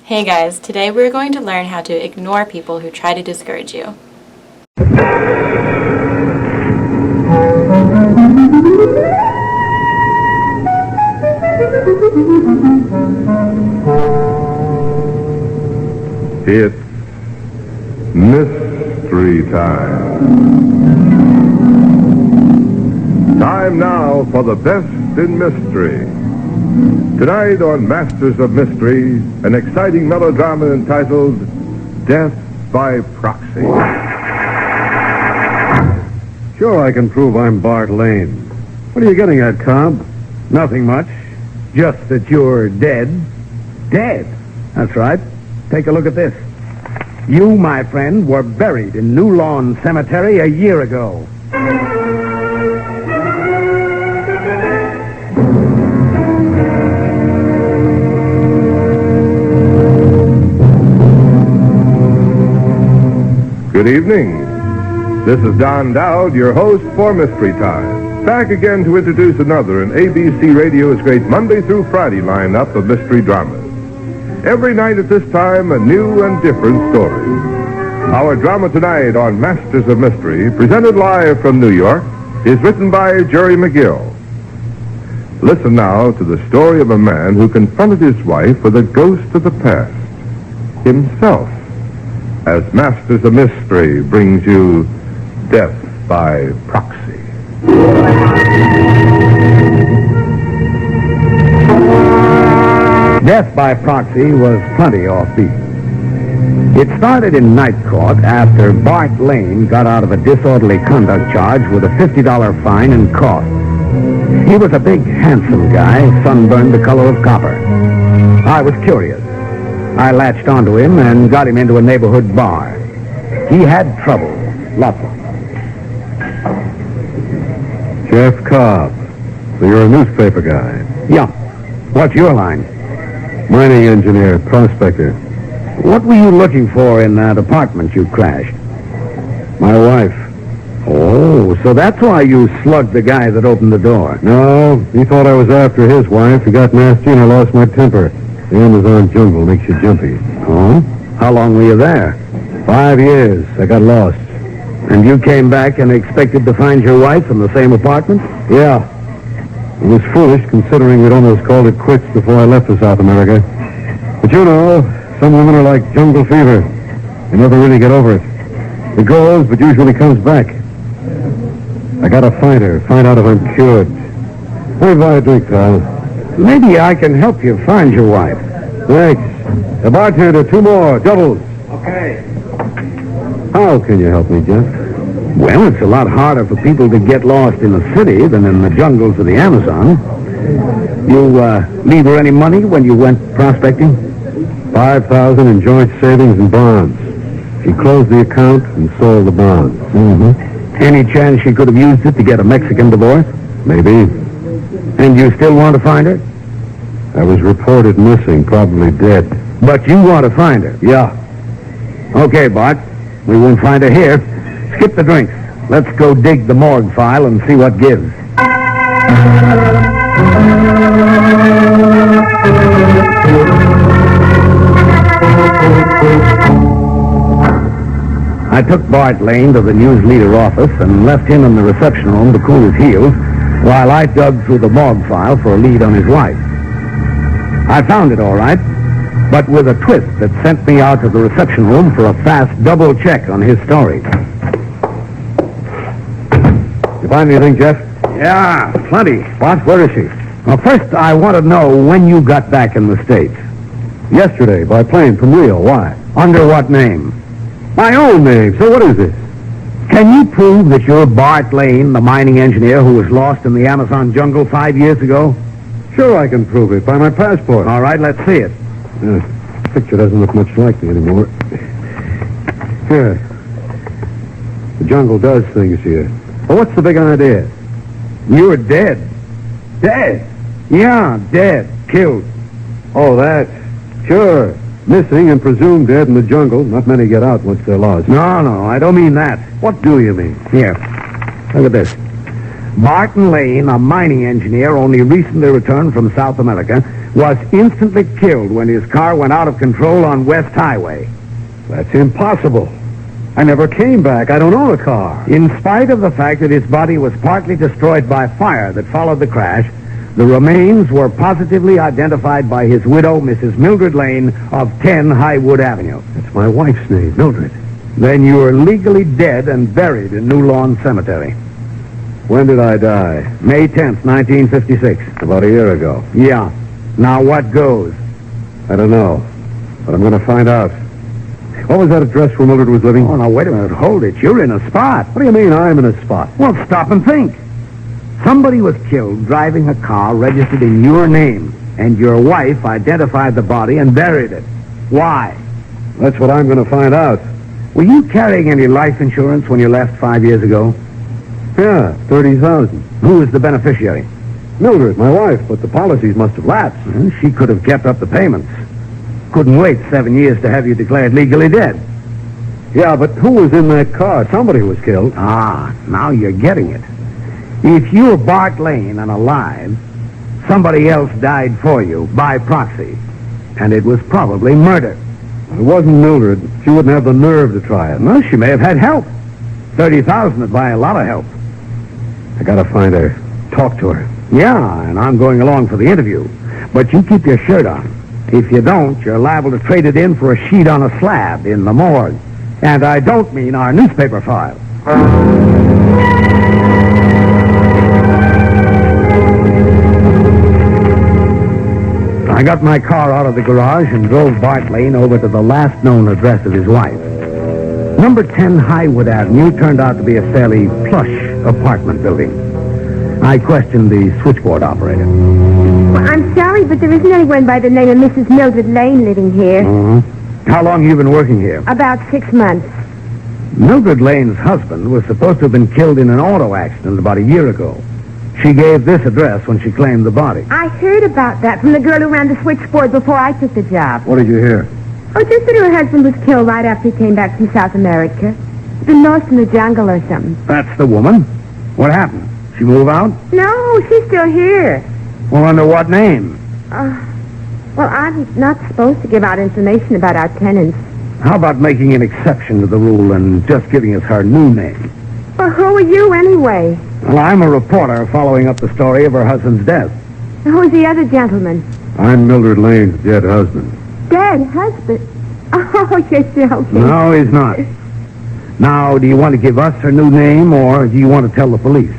Hey guys, today we're going to learn how to ignore people who try to discourage you. It's mystery time. Time now for the best in mystery. Tonight on Masters of Mystery, an exciting melodrama entitled Death by Proxy. Sure, I can prove I'm Bart Lane. What are you getting at, Cobb? Nothing much. Just that you're dead. Dead? That's right. Take a look at this. You, my friend, were buried in New Lawn Cemetery a year ago. Good evening. This is Don Dowd, your host for Mystery Time. Back again to introduce another in ABC Radio's great Monday through Friday lineup of mystery dramas. Every night at this time, a new and different story. Our drama tonight on Masters of Mystery, presented live from New York, is written by Jerry McGill. Listen now to the story of a man who confronted his wife with a ghost of the past, himself, as Masters of Mystery brings you Death by Proxy. Death by Proxy was plenty offbeat. It started in night court after Bart Lane got out of a disorderly conduct charge with a $50 fine and cost. He was a big, handsome guy, sunburned the color of copper. I was curious. I latched onto him and got him into a neighborhood bar. He had trouble, lots of it. Jeff Cobb. So you're a newspaper guy. Yeah. What's your line? Mining engineer, prospector. What were you looking for in that apartment you crashed? My wife. Oh, so that's why you slugged the guy that opened the door. No, he thought I was after his wife. He got nasty and I lost my temper. The Amazon jungle makes you jumpy. Oh? How long were you there? 5 years. I got lost. And you came back and expected to find your wife in the same apartment? Yeah. It was foolish, considering we'd almost called it quits before I left for South America. But you know, some women are like jungle fever. They never really get over it. It goes, but usually comes back. I gotta find her, find out if I'm cured. Let me buy a drink, Kyle. Maybe I can help you find your wife. Thanks. The bartender, 2 more, doubles. Okay. How can you help me, Jeff? Well, it's a lot harder for people to get lost in the city than in the jungles of the Amazon. You leave her any money when you went prospecting? $5,000 in joint savings and bonds. She closed the account and sold the bonds. Mm-hmm. Any chance she could have used it to get a Mexican divorce? Maybe. And you still want to find her? I was reported missing, probably dead. But you want to find her? Yeah. Okay, Bart. We won't find her here. Skip the drinks. Let's go dig the morgue file and see what gives. I took Bart Lane to the news leader office and left him in the reception room to cool his heels while I dug through the morgue file for a lead on his wife. I found it all right, but with a twist that sent me out to the reception room for a fast double check on his story. You find anything, Jeff? Yeah, plenty. What? Where is she? Well, first, I want to know when you got back in the States. Yesterday, by plane from Rio. Why? Under what name? My own name. So what is this? Can you prove that you're Bart Lane, the mining engineer who was lost in the Amazon jungle 5 years ago? Sure, I can prove it by my passport. All right, let's see it. The picture doesn't look much like me anymore. Here. The jungle does things here. Well, what's the big idea? You're dead. Dead? Yeah, dead. Killed. Oh, that. Sure. Missing and presumed dead in the jungle. Not many get out once they're lost. No, I don't mean that. What do you mean? Here. Look at this. Barton Lane, a mining engineer only recently returned from South America, was instantly killed when his car went out of control on West Highway. That's impossible. I never came back. I don't own a car. In spite of the fact that his body was partly destroyed by fire that followed the crash, the remains were positively identified by his widow, Mrs. Mildred Lane, of 10 Highwood Avenue. That's my wife's name, Mildred. Then you were legally dead and buried in New Lawn Cemetery. When did I die? May 10th, 1956. About a year ago. Yeah. Now what goes? I don't know, but I'm going to find out. What was that address where Mildred was living? Oh, now, wait a minute. Hold it. You're in a spot. What do you mean I'm in a spot? Well, stop and think. Somebody was killed driving a car registered in your name, and your wife identified the body and buried it. Why? That's what I'm going to find out. Were you carrying any life insurance when you left 5 years ago? Yeah, $30,000. Who was the beneficiary? Mildred, my wife, but the policies must have lapsed. Well, she could have kept up the payments. Couldn't wait 7 years to have you declared legally dead. Yeah, but who was in that car? Somebody was killed. Ah, now you're getting it. If you're Bart Lane and alive, somebody else died for you by proxy, and it was probably murder. It wasn't Mildred. She wouldn't have the nerve to try it. Well, she may have had help. $30,000 would buy a lot of help. I got to find her. Talk to her. Yeah, and I'm going along for the interview. But you keep your shirt on. If you don't, you're liable to trade it in for a sheet on a slab in the morgue. And I don't mean our newspaper file. I got my car out of the garage and drove Bart Lane over to the last known address of his wife. Number 10 Highwood Avenue turned out to be a fairly plush apartment building. I questioned the switchboard operator. Well, I'm sorry, but there isn't anyone by the name of Mrs. Mildred Lane living here. How long have you been working here? About 6 months. Mildred Lane's husband was supposed to have been killed in an auto accident about a year ago. She gave this address when she claimed the body. I heard about that from the girl who ran the switchboard before I took the job. What did you hear? Oh, just that her husband was killed right after he came back from South America. Been lost in the jungle or something. That's the woman. What happened? She move out? No, she's still here. Well, under what name? Well, I'm not supposed to give out information about our tenants. How about making an exception to the rule and just giving us her new name? Well, who are you anyway? Well, I'm a reporter following up the story of her husband's death. Who's the other gentleman? I'm Mildred Lane's dead husband. Dead husband? Oh, you're joking. No, he's not. Now, do you want to give us her new name, or do you want to tell the police?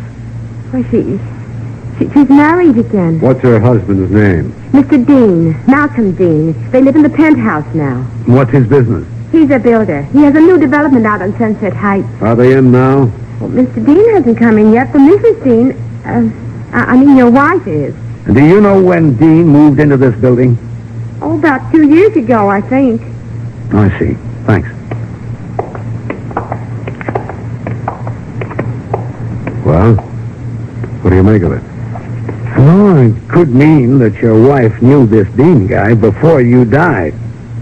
Well, she's married again. What's her husband's name? Mr. Dean, Malcolm Dean. They live in the penthouse now. What's his business? He's a builder. He has a new development out on Sunset Heights. Are they in now? Well, Mr. Dean hasn't come in yet, but Mrs. Dean, I mean your wife is. And do you know when Dean moved into this building? Oh, about 2 years ago, I think. I see. Thanks. Well, what do you make of it? Oh, it could mean that your wife knew this Dean guy before you died.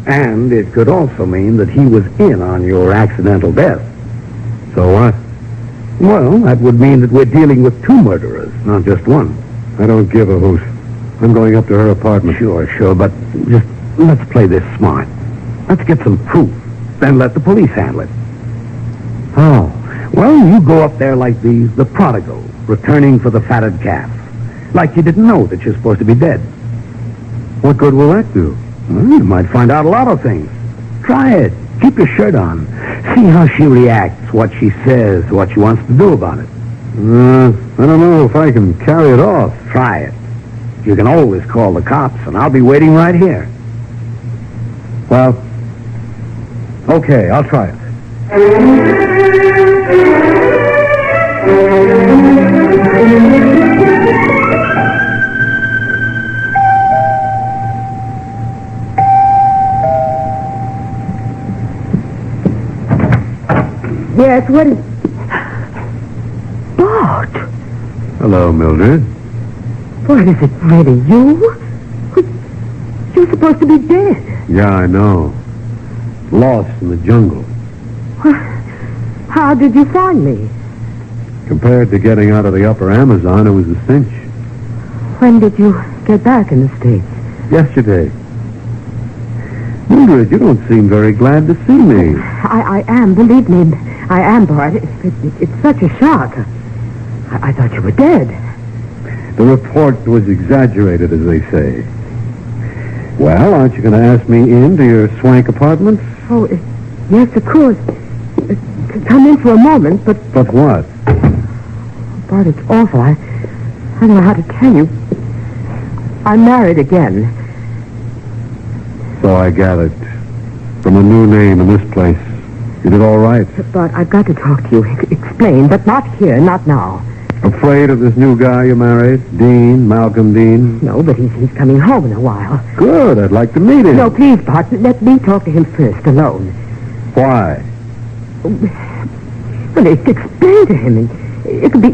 And it could also mean that he was in on your accidental death. So what? Well, that would mean that we're dealing with two murderers, not just one. I don't give a hoot. I'm going up to her apartment. Sure, but just let's play this smart. Let's get some proof, then let the police handle it. Oh, well, you go up there like the prodigal, returning for the fatted calf. Like you didn't know that you're supposed to be dead. What good will that do? Well, you might find out a lot of things. Try it. Keep your shirt on. See how she reacts, what she says, what she wants to do about it. I don't know if I can carry it off. Try it. You can always call the cops, and I'll be waiting right here. Well, okay, I'll try it. Yes, what is... Bart! Hello, Mildred. What is it, really? You? You're supposed to be dead. Yeah, I know. Lost in the jungle. How did you find me? Compared to getting out of the upper Amazon, it was a cinch. When did you get back in the States? Yesterday. Mildred, you don't seem very glad to see me. I am, believe me. I am, Bart. It's such a shock. I thought you were dead. The report was exaggerated, as they say. Well, aren't you going to ask me into your swank apartment? Oh, yes, of course. Come in for a moment, but... But what? Bart, it's awful. I don't know how to tell you. I'm married again. So I gathered. From a new name in this place. You did all right. But I've got to talk to you. Explain, but not here, not now. Afraid of this new guy you married? Dean, Malcolm Dean? No, but he's coming home in a while. Good, I'd like to meet him. No, please, Bart, let me talk to him first, alone. Why? Well, explain to him. It could be...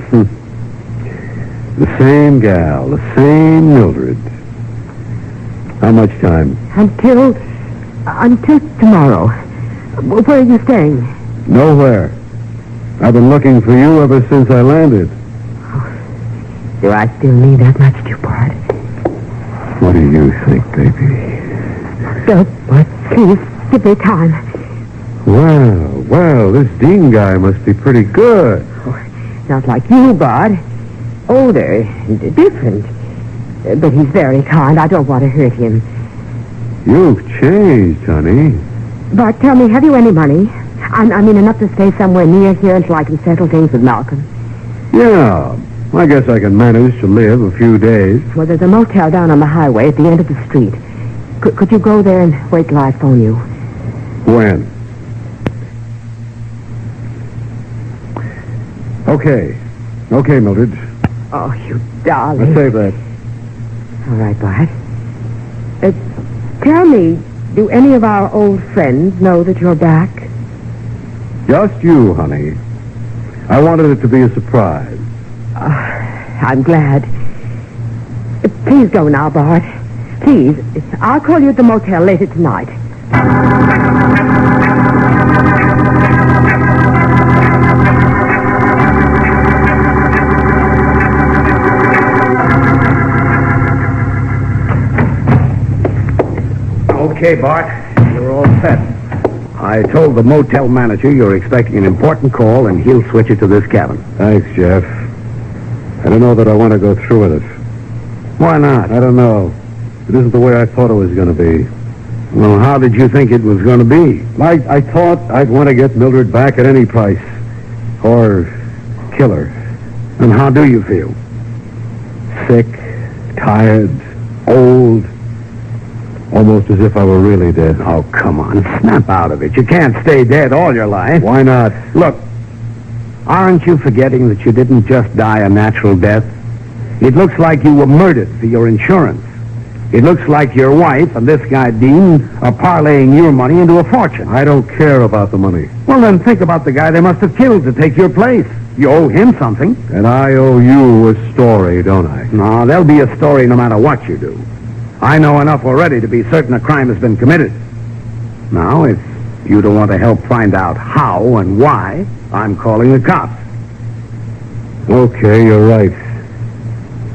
The same gal, the same Mildred. How much time? Until tomorrow. Where are you staying? Nowhere. I've been looking for you ever since I landed. Do I still mean that much to you, Bart? What do you think, baby? Bart, please, give me time. Well, this Dean guy must be pretty good. Not like you, Bart. Older, different. But he's very kind. I don't want to hurt him. You've changed, honey. Bart, tell me, have you any money? I mean, enough to stay somewhere near here until I can settle things with Malcolm. Yeah, I guess I can manage to live a few days. Well, there's a motel down on the highway at the end of the street. Could you go there and wait till I phone you? When? Okay, Mildred. Oh, you darling. I'll save that. All right, Bart. Tell me, do any of our old friends know that you're back? Just you, honey. I wanted it to be a surprise. I'm glad. Please go now, Bart. Please. I'll call you at the motel later tonight. Okay, Bart. You're all set. I told the motel manager you're expecting an important call, and he'll switch it to this cabin. Thanks, Jeff. I don't know that I want to go through with it. Why not? I don't know. It isn't the way I thought it was going to be. Well, how did you think it was going to be? I thought I'd want to get Mildred back at any price. Or kill her. And how do you feel? Sick, tired, old. Almost as if I were really dead. Oh, come on. Snap out of it. You can't stay dead all your life. Why not? Look, aren't you forgetting that you didn't just die a natural death? It looks like you were murdered for your insurance. It looks like your wife and this guy, Dean, are parlaying your money into a fortune. I don't care about the money. Well, then think about the guy they must have killed to take your place. You owe him something. And I owe you a story, don't I? No, there'll be a story no matter what you do. I know enough already to be certain a crime has been committed. Now, if you don't want to help find out how and why, I'm calling the cops. Okay, you're right.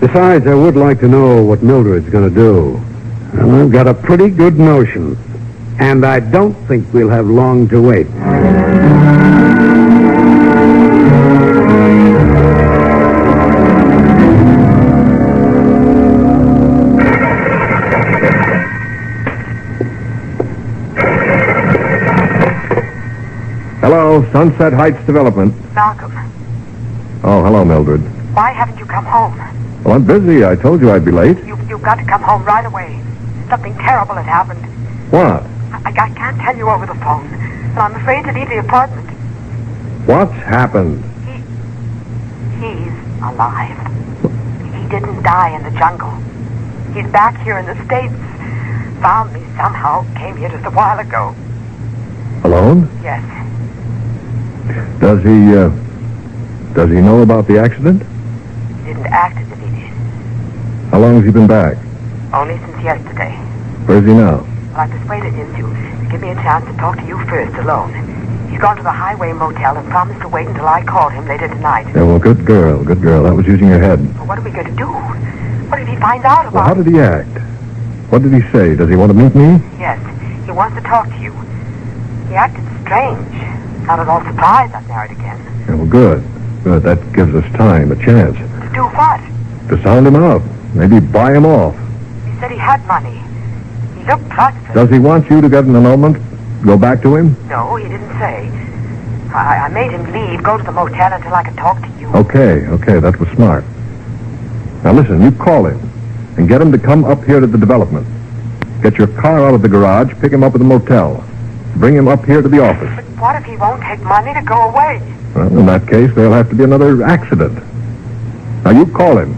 Besides, I would like to know what Mildred's going to do. Well, I've got a pretty good notion. And I don't think we'll have long to wait. Hello, Sunset Heights Development. Malcolm, Oh, hello, Mildred. why haven't you come home? Well, I'm busy. I told you I'd be late. You've got to come home right away. Something terrible had happened. What? I can't tell you over the phone, and I'm afraid to leave the apartment. What's happened? He's alive. He didn't die in the jungle. He's back here in the States. Found me somehow, came here just a while ago. Alone? Yes. Does he know about the accident? He didn't act as if he did. How long has he been back? Only since yesterday. Where's he now? Well, I persuaded him to give me a chance to talk to you first alone. He's gone to the Highway Motel and promised to wait until I called him later tonight. Yeah, well, good girl, good girl. That was using your head. Well, what are we going to do? What if he finds out about Well, how did he act? What did he say? Does he want to meet me? Yes, he wants to talk to you. He acted strange. Not at all surprised I'm married again. Yeah, well, good. Good. That gives us time, a chance. To do what? To sound him out. Maybe buy him off. He said he had money. He looked prosperous. Does he want you to get an annulment? Go back to him? No, he didn't say. I made him leave, go to the motel until I could talk to you. Okay, that was smart. Now listen, you call him and get him to come up here to the development. Get your car out of the garage, pick him up at the motel. Bring him up here to the office. But what if he won't take money to go away? Well, in that case, there'll have to be another accident. Now you call him.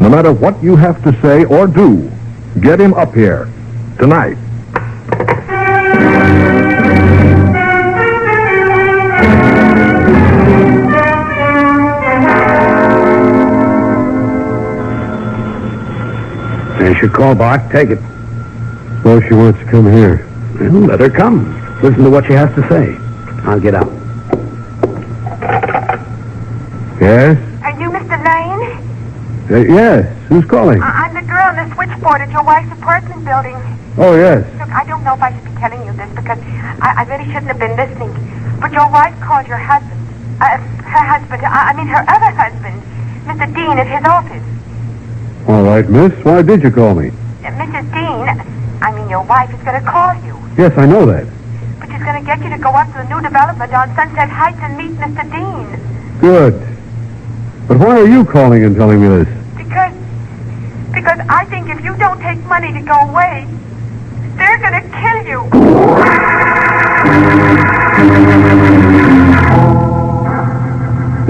No matter what you have to say or do, get him up here tonight. There's your call, Bart. Take it. Suppose she wants to come here. Well, let her come. Listen to what she has to say. I'll get out. Yes? Are you Mr. Lane? Yes. Who's calling? I'm the girl in the switchboard at your wife's apartment building. Oh, yes. Look, I don't know if I should be telling you this because I really shouldn't have been listening. But your wife called your husband, her other husband, Mr. Dean, at his office. All right, miss. Why did you call me? Mrs. Dean, your wife is going to call you. Yes, I know that. But she's going to get you to go up to the new development on Sunset Heights and meet Mr. Dean. Good. But why are you calling and telling me this? Because I think if you don't take money to go away, they're going to kill you.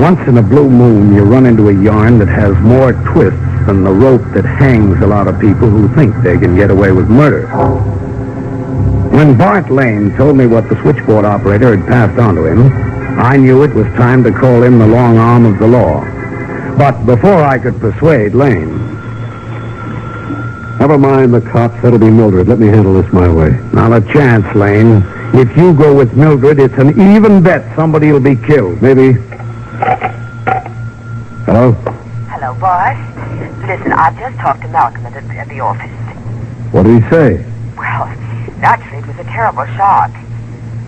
Once in a blue moon, you run into a yarn that has more twists than the rope that hangs a lot of people who think they can get away with murder. When Bart Lane told me what the switchboard operator had passed on to him, I knew it was time to call in the long arm of the law. But before I could persuade Lane... Never mind the cops. That'll be Mildred. Let me handle this my way. Not a chance, Lane. If you go with Mildred, it's an even bet somebody will be killed. Maybe. Hello? Hello, Bart. Listen, I've just talked to Malcolm at the office. What did he say? Well, naturally, it was a terrible shock.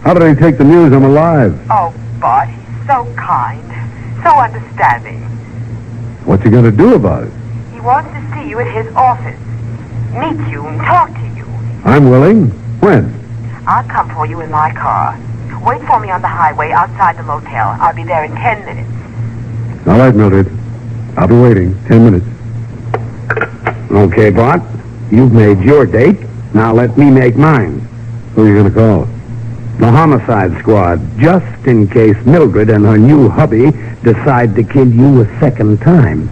How did he take the news I'm alive? Oh, Bart, he's so kind, so understanding. What's he going to do about it? He wants to see you at his office, meet you and talk to you. I'm willing. When? I'll come for you in my car. Wait for me on the highway outside the motel. I'll be there in 10 minutes. All right, Mildred. I'll be waiting. 10 minutes. Okay, Bart. You've made your date. Now let me make mine. Who are you going to call? The homicide squad, just in case Mildred and her new hubby decide to kill you a second time.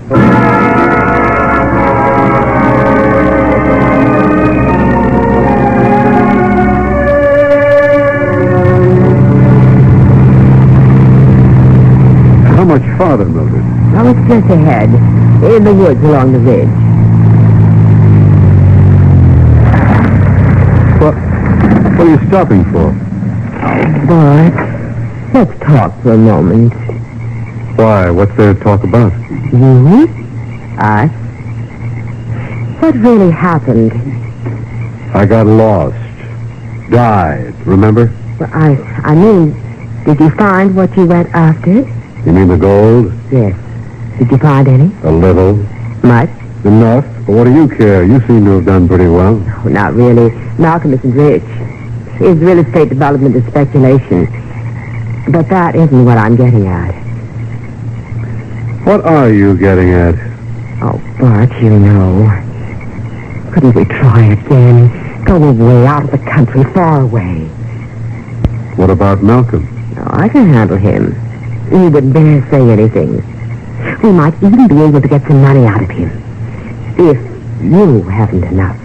How much farther, Mildred? Now it's just ahead, in the woods along the ridge. What are you stopping for? Bart, let's talk for a moment. Why? What's there to talk about? You? Us? What really happened? I got lost. Died. Remember? Well, I mean, did you find what you went after? You mean the gold? Yes. Did you find any? A little. Much? Enough. But what do you care? You seem to have done pretty well. Oh, not really. Malcolm isn't rich. His real estate development is speculation. But that isn't what I'm getting at. What are you getting at? Oh, Bart, you know. Couldn't we try again? Go away, out of the country, far away. What about Malcolm? No, I can handle him. He wouldn't dare say anything. We might even be able to get some money out of him. If you haven't enough.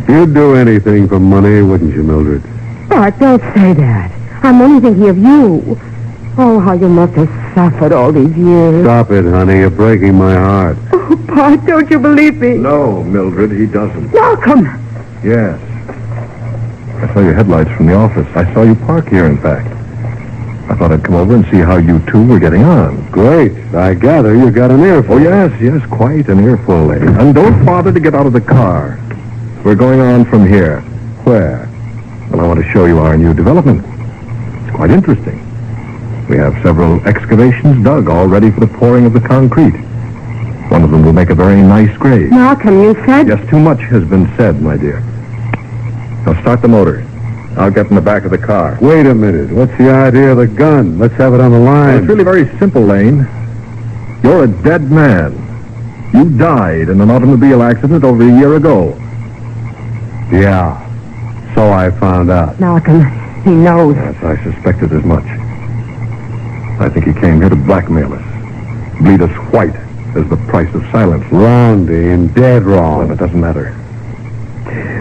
You'd do anything for money, wouldn't you, Mildred? Bart, don't say that. I'm only thinking of you. Oh, how you must have suffered all these years. Stop it, honey. You're breaking my heart. Oh, Bart, don't you believe me? No, Mildred, he doesn't. Malcolm! Yes. I saw your headlights from the office. I saw you park here, in fact. I thought I'd come over and see how you two were getting on. Great. I gather you got an earful. Oh, yes, quite an earful, Lane. And don't bother to get out of the car. We're going on from here. Where? Well, I want to show you our new development. It's quite interesting. We have several excavations dug, all ready for the pouring of the concrete. One of them will make a very nice grave. Malcolm, you said... Yes, too much has been said, my dear. Now start the motor. I'll get in the back of the car. Wait a minute. What's the idea of the gun? Let's have it on the Well, line. it's really very simple, Lane. You're a dead man. You died in an automobile accident over a year ago. Yeah. So I found out. Malcolm, he knows. Yes, I suspected as much. I think he came here to blackmail us. Bleed us white as the price of silence. Wrong, Dean. Dead Well, wrong. it doesn't matter.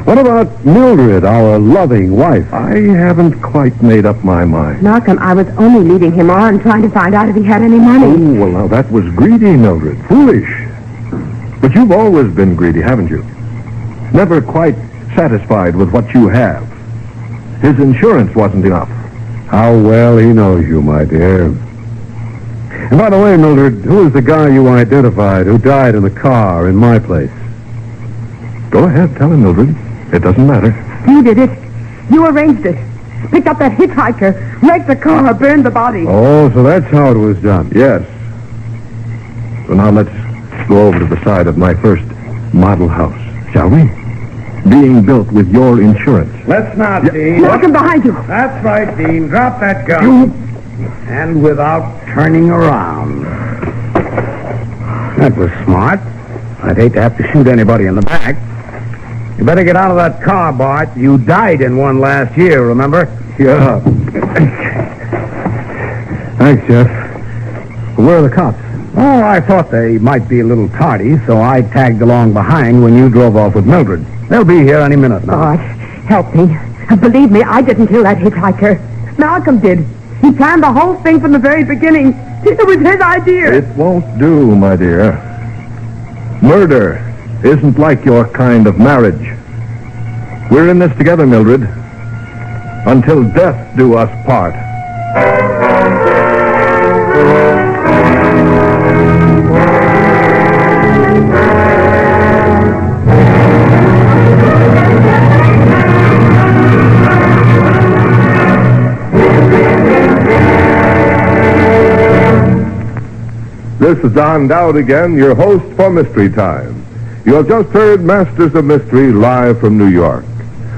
What about Mildred, our loving wife? I haven't quite made up my mind. Malcolm, I was only leading him on, trying to find out if he had any money. Oh, well, now that was greedy, Mildred. Foolish. But you've always been greedy, haven't you? Never quite satisfied with what you have. His insurance wasn't enough. How well he knows you, my dear. And by the way, Mildred, who is the guy you identified who died in the car in my place? Go ahead, tell him, Mildred. It doesn't matter. You did it. You arranged it. Picked up that hitchhiker, wrecked the car, burned the body. Oh, so that's how it was done. Yes. So now let's go over to the side of my first model house, shall we? Being built with your insurance. Let's not, Dean. Malcolm, behind you. That's right, Dean. Drop that gun. And without turning around. That was smart. I'd hate to have to shoot anybody in the back. You better get out of that car, Bart. You died in one last year, remember? Yeah. Thanks, Jeff. Where are the cops? Oh, I thought they might be a little tardy, so I tagged along behind when you drove off with Mildred. They'll be here any minute now. Bart, help me. Believe me, I didn't kill that hitchhiker. Malcolm did. He planned the whole thing from the very beginning. It was his idea. It won't do, my dear. Murder isn't like your kind of marriage. We're in this together, Mildred. Until death do us part. This is Don Dowd again, your host for Mystery Time. You have just heard Masters of Mystery live from New York.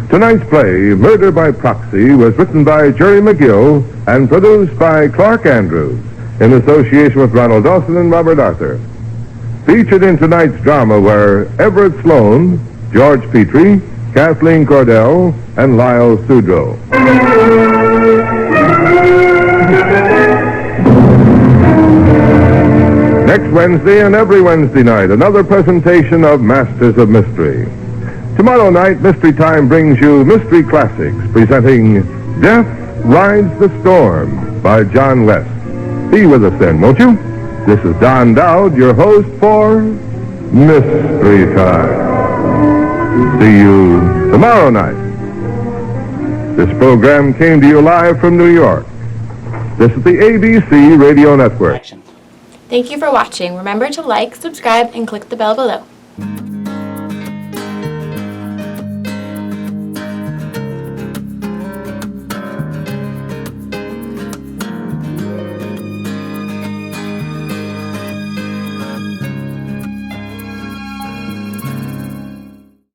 Tonight's play, Murder by Proxy, was written by Jerry McGill and produced by Clark Andrews in association with Ronald Dawson and Robert Arthur. Featured in tonight's drama were Everett Sloan, George Petrie, Kathleen Cordell, and Lyle Sudrow. Next Wednesday and every Wednesday night, another presentation of Masters of Mystery. Tomorrow night, Mystery Time brings you Mystery Classics, presenting Death Rides the Storm by John West. Be with us then, won't you? This is Don Dowd, your host for Mystery Time. See you tomorrow night. This program came to you live from New York. This is the ABC Radio Network. Thank you for watching. Remember to like, subscribe, and click the bell below.